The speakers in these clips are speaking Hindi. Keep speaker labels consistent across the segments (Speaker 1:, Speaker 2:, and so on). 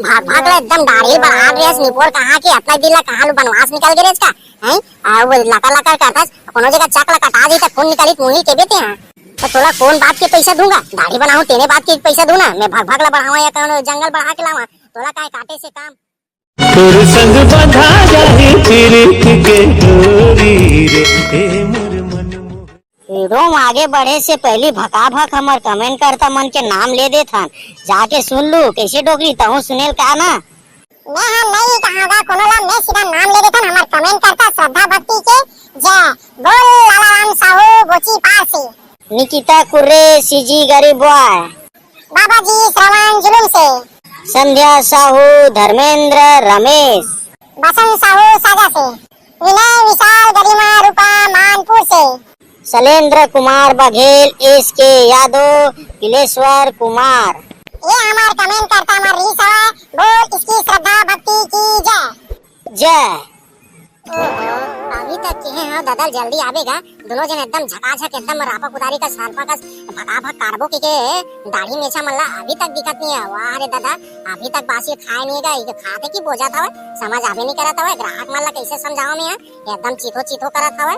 Speaker 1: भाग भाग ले एकदम दाढ़ी बढ़ा रेस निपोर कहां के अपना दिला कहां लो बनवास निकल गे रेस का हैं आ वो लका लका करता कोनो जगह चक ला कटा दी त खून निकाली मुंही के बेते हैं तो तोला कौन बात के पैसा दूंगा दाढ़ी बनाऊं तेरे बात के पैसा दूं ना मैं भाग भाग ला बढ़ावा या कौन जंगल बढ़ा के लावा तोला काय काटे से काम
Speaker 2: तोर संग बंधा जाही प्रीत के डोरी रे ए मोर मन
Speaker 1: रोम आगे बढ़े से पहले भका भक हमर कमेंट करता मन के नाम ले दे था जाके सुन लू कैसे डोगरी तहु सुनेल का ना
Speaker 3: मैं हम नहीं कहागा कोनो ला मैं सीधा नाम ले देता हमर कमेंट करता श्रद्धा भक्ति के जय बोल लालाराम साहू गोची पार से
Speaker 1: निकिता कुर्रे सीजी गरीब बॉय
Speaker 3: बाबा जी श्रवण जुलूम से
Speaker 1: संध्या साहू धर्मेंद्र रमेश
Speaker 3: बसंत साहू साजा से विनय विशाल गरिमा रूपा मानपुर से
Speaker 1: शैलेंद्र कुमार बघेल एस के यादव पिलेश्वर कुमार
Speaker 3: ये हमार कमेंट करता हमार रीस है बोल इसकी श्रद्धा भक्ति की जय
Speaker 1: जय अभी तक के हैं हाँ दादा जल्दी आवेगा दोनों जन एकदम झकाझक एकदम रापा कुदारी का सारपा का भगा भग कारबो के दाढ़ी मेछा मल्ला अभी तक दिक्कत नहीं है वाह रे दादा अभी तक बासी खाए नहीं गए ये खाते की बोझा था समझ आवे नहीं करा था ग्राहक मल्ला कैसे समझाओ मैं एकदम चीथो चीथो करा था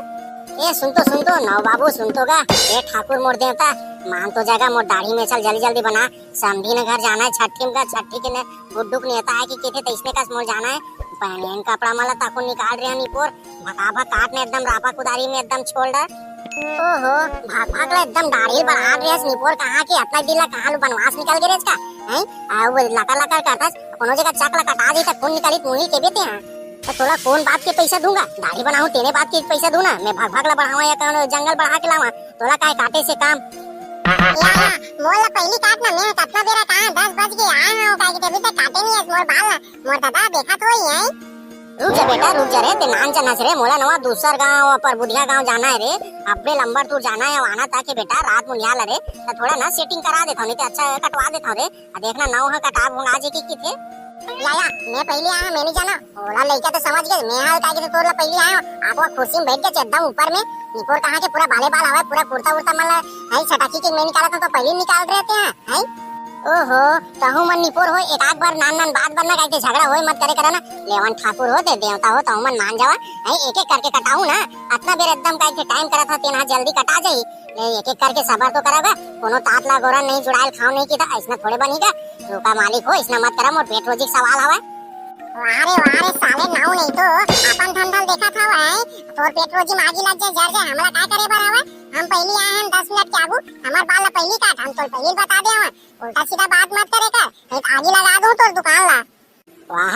Speaker 1: ए सुन तो नौ बाबू सुन तो गा ए ठाकुर मोर देवता मान तो जगह मोर दाढ़ी में चल जल्दी जल्दी बना समधी ने घर जाना है छठी का छठी के ने बुड्डुक नेता है कि केथे तो इसने का मोर जाना है पहले कपड़ा माला ताको निकाल रहे निपोर भका भक काट ने एकदम रापा कुदारी में एकदम छोड़ दे ओहो भाग भाग ले एकदम दाढ़ी बढ़ा रहे निपोर कहां के अपना दिला कहां लो बनवास निकल गे रे इसका हैं आ वो लका लका करता कोनो जगह चक ला कटा दी त खून निकाली मुंही के बेते हैं तो तोला कौन बात के पैसा दूंगा दाढ़ी बनाऊं तेरे बात के पैसा दूं ना मैं भाग भाग ला बढ़ावा या कौन जंगल बढ़ा के लावा तोला काय काटे से काम
Speaker 3: यार मोला पहली काटना मैं कितना बेरा कहां 10 बज गए आए हूं काहे के अभी तक काटे नहीं है मोर बाल मोर दादा देखा तो ही है
Speaker 1: रुक जा बेटा रुक जा रे ते नान चना से रे मोला नवा दूसर गांव पर बुधिया गांव जाना है रे अबे लंबर तू जाना है आना ताकि बेटा रात मुनियाल रे तो थोड़ा ना सेटिंग करा देता नहीं तो अच्छा कटवा देता रे देखना नौ है कटा भूंगा जे की थे
Speaker 3: याया मैं पहले आया मैं नहीं जाना ओला लड़का तो समझ गए मैं हाल काहे के तोरला पहले आया आपको कुर्सी में बैठ के एकदम ऊपर में निपोर कहां के पूरा बाले बाल आवे पूरा कुर्ता उर्ता मला है सटाकी के मैं निकाला था तो पहले निकाल रहे थे हैं
Speaker 1: ओहो तहु मन निपोर हो एक आध बार नान नान बात बनना काहे झगड़ा होए मत करे करना लेवन ठाकुर हो दे देवता हो तहु मन मान जावा है एक एक करके कटाऊ ना अपना बेर एकदम काहे के टाइम करा था तेना जल्दी कटा जाई एक एक करके सबर तो करागा कोनो तातला गोरा नहीं जुड़ाइल खाओ नहीं की था ऐसा थोड़े बनेगा रुका मालिक हो इसना मत करा मोर पेट रोजी सवाल हवा
Speaker 3: वारे साले नाउ नहीं तो अपन धंधल देखा था है तोर पेट रोजी मागी लग जाए जर जाए हमरा काय करे बर हवा हम पहली आए हैं 10 मिनट के आगू हमार बाल पहली काट हम तो पहली बता दे उल्टा सीधा बात मत करे कर एक आगे लगा दूं तोर दुकान ला
Speaker 1: वाह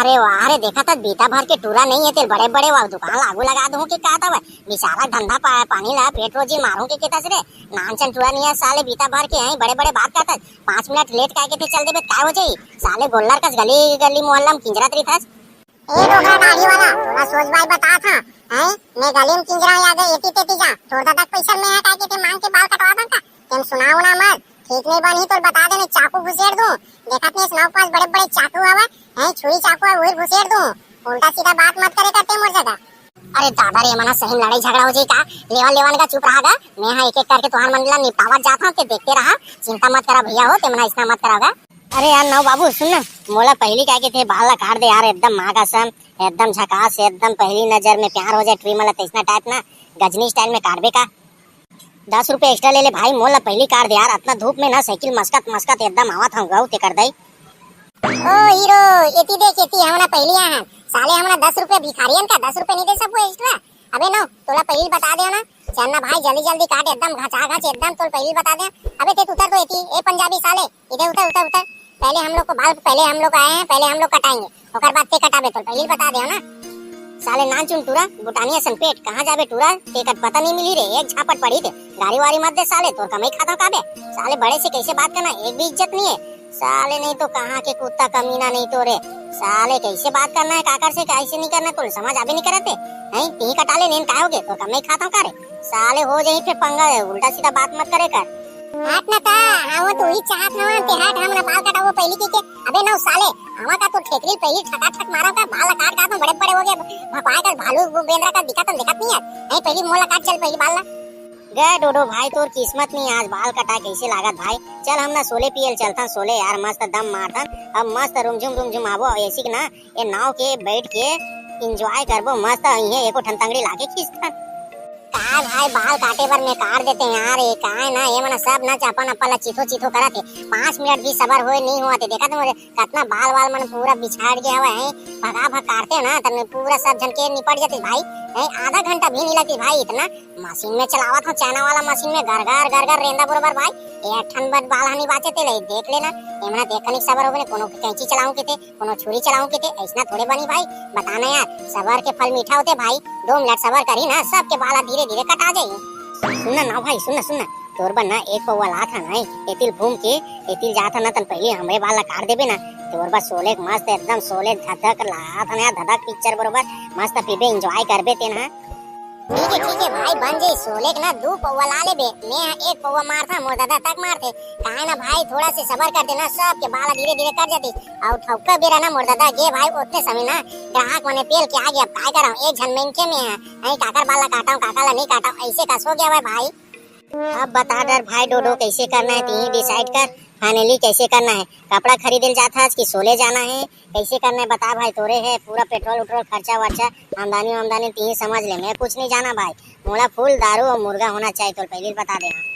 Speaker 1: रे देखा था बीता भर के टूरा नहीं है तेरे बड़े बड़े दुकान लागू लगा दूं कि का था बेचारा धंधा पानी ला पेट रोजी मारूं के केता से रे नानचन टूरा नहीं है साले बीता भर के हैं बड़े बड़े बात करता 5 मिनट लेट काहे के थे चल देबे काय हो जाई साले गोल्लर कस गली गली मोहल्ला में किंजरा तरी था
Speaker 3: ए रोकड़ा दाढ़ी वाला थोड़ा सोच भाई बता था हैं मैं गली में किंजरा आ गए एती तेती जा थोड़ा तक पैसा में है काहे के मांग के बाल कटवा दा का तुम सुनाओ ना मत ठीक नहीं बनी तो बता देने चाकू घुसेड़ दूं देखत नहीं स्नाव पास बड़े बड़े चाकू हवा हैं छुरी चाकू है वही घुसेड़ दूं उल्टा सीधा बात मत करे करते मोर जगह
Speaker 1: अरे दादा रे मना सही लड़ाई झगड़ा हो जाई का लेवन का चुप रहागा मैं हां एक एक करके तुहार मंडला निपटावत जाता हूं ते देखते रहा चिंता मत करा भैया हो ते मना इसना मत करागा अरे यार नौ बाबू सुन ना मोला पहली काय के थे बाल काट दे यार एकदम मागा सन एकदम झकास एकदम पहली नजर में प्यार हो जाए ट्री मला तैसना टाइप ना गजनी स्टाइल में काटबे का 10 रुपए एक्स्ट्रा ले ले भाई मोला पहली काट दे यार अपना धूप में ना साइकिल मस्कत मस्कत एकदम आवत हूं गाऊ ते कर दई
Speaker 3: ओ हीरो एती देख एती हमरा पहली आ हैं साले हमरा 10 रुपए भिखारियन का 10 रुपए नहीं दे सबको एक्स्ट्रा अबे नो तोला पहली बता दे ना चलना भाई जल्दी जल्दी काट एकदम घचा घच एकदम तो पहली बता दे अबे ते उतर तो एती ए पंजाबी साले इधर उतर उतर उतर पहले हम लोग को बाल पहले हम लोग आए हैं पहले हम लोग कटाएंगे ओकर बाद ते कटाबे तो पहली बता दे ना साले नान चुन टूरा बुटानिया संपेट कहां जाबे टूरा टिकट पता नहीं मिली रे एक झापट पड़ी थे गाड़ी वारी मत दे साले तोर कमाई खाता काबे साले बड़े से कैसे बात करना एक भी इज्जत नहीं है साले नहीं तो कहां के कुत्ता कमीना नहीं तो रे साले कैसे बात करना है काकर से कैसे नहीं करना तो समझ आबे नहीं करते हैं ती कटा ले नेन काय होगे तो कमाई खाता का रे साले हो जाई फिर पंगा उल्टा सीधा बात मत करे कर हाथ ना था हां तो ही चाहत ना ते हाथ हमरा बाल कटावो पहली के अबे ना साले हवा का तो ठेकरी पहली ठका ठक मारा का बाल काट काट बड़े बड़े हो गए भपाए का भालू बेंद्रा का दिखा नहीं है नहीं पहली मोला काट चल पहली बाल ला गए डोडो भाई, तोर किस्मत नहीं आज बाल कटा कैसे लागत भाई। चल हम ना सोले पियल चलता, सोले यार मस्त दम मारतन। अब मस्त रुमझुम आबो ऐसी के ना ये नाव के बैठ के एंजॉय करबो मस्त। यही एको ठन तंगड़ी लाके खींचतन। का भाई बाल काटे बर में काट देते हैं यार, ये का है ना ये मना सब ना चापन अपला चिथो करत है। 5 मिनट भी सबर होए नहीं हुआ थे। देखा तुम कितना बाल वाल मन पूरा बिछाड़ गया हुआ है। भगा काटते ना तब पूरा सब झन के निपट जाते भाई। आधा घंटा भी नहीं लगती भाई। इतना मशीन में चलावा था, चाइना वाला मशीन में घर रेंदा बरोबर भाई। एक ठन बाल हनी बाचे थे देख लेना। एमना देखने सबर हो गए, कोनो कैंची चलाऊं के थे, कोनो छुरी चलाऊं के थे, ऐसा थोड़े बनी भाई। बताना यार सबर के फल मीठा होते भाई। 2 मिनट सबर करी ना सबके बाल धीरे धीरे कटा जाए। सुनना ना भाई, सुनना तोर बन ना एक पौवा ला था ना एतिल घूम के एतिल जाता ना तन पहले हमरे बाल काट देबे ना। तोर बस सोले मस्त एकदम सोले धधक ला था ना, धधक पिक्चर बरोबर मस्त पीबे एंजॉय करबे ते ना। ठीक है भाई बन जाई। सोले के ना 2 पौवा ला लेबे, मैं 1 पौवा मारता, मोर दादा तक मारते। काहे ना भाई थोड़ा से सबर कर देना, सबके बाल धीरे धीरे कट जाती। और ठौका बेरा ना मोर दादा गे भाई उतने समय ना ग्राहक मने पेल के आ गया। अब काय कराऊं, एक झन मेंके में है नहीं काकर बाल काटाऊं काका ला नहीं काटाऊं, ऐसे कस हो गया भाई। अब बता डर भाई डोडो कैसे करना है, तू डिसाइड कर फाइनली कैसे करना है। कपड़ा खरीदने जाता है कि सोले जाना है, कैसे करना है बता भाई। तोरे है पूरा पेट्रोल उट्रोल खर्चा वर्चा आमदनी तू ही समझ ले, मैं कुछ नहीं जाना भाई। मोला फूल दारू और मुर्गा होना चाहिए तो पहले बता देना।